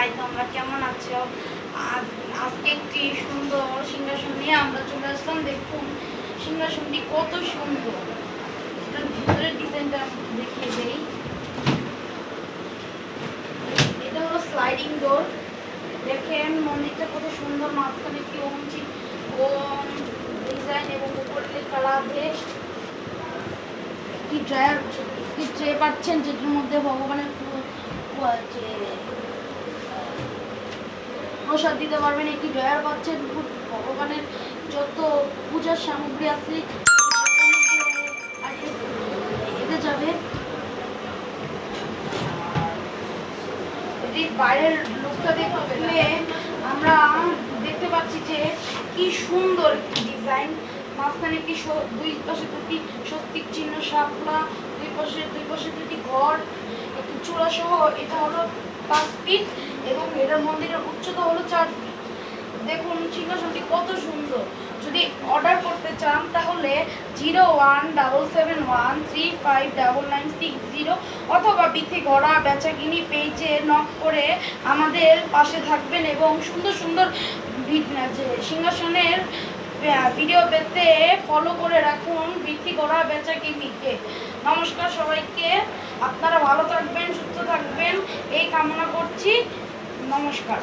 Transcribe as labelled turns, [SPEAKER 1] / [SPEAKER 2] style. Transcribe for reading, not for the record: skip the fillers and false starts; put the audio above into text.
[SPEAKER 1] High, তোমরা কেমন আছো? আজকে একটি সুন্দর সিংহাসন নিয়ে আমরা চলে আসলাম। দেখুন সিংহাসনটি কত সুন্দর। এটার ভিতরের ডিজাইনটা দেখিয়ে দেই। এটা হলো স্লাইডিং ডোর। দেখেন মন্দিরটা কত সুন্দর, মাঝখানে একটি ওম ডিজাইন এবং উপরে লেখা রাধে। একটি ড্রায়ার, একটি ট্রে পাচ্ছেন যেটার মধ্যে ভগবানের প্রসাদ দিতে পারবেন। একটি ড্রয়ার পাচ্ছেন, ভগবানের যত পূজার সামগ্রী আছে এতে যাবে। এটি বাইরের লুকটা দেখলে আমরা দেখতে পাচ্ছি যে কি সুন্দর একটি ডিজাইন। মাঝখানে একটি দুই পাশে দুটি স্বস্তিক চিহ্ন, শাপলা, দুই পাশে দুটি ঘর, একটি চূড়া সহ। এটা হলো 5 ফিট এবং এটার মন্দিরের উচ্চতা হলো 4 ফিট। দেখুন সিংহাসনটি কত সুন্দর। যদি অর্ডার করতে চান তাহলে 0177135996 অথবা বিথি ঘোড়া বেচাকিনি পেজে নক করে আমাদের পাশে থাকবেন এবং সুন্দর সুন্দর সিংহাসনের ভিডিও পেতে ফলো করে রাখুন বিথি ঘোড়া বেচাকিনিকে। নমস্কার সবাইকে, আপনারা ভালো থাকবেন, সুস্থ থাকবেন এই কামনা করছি। নমস্কার।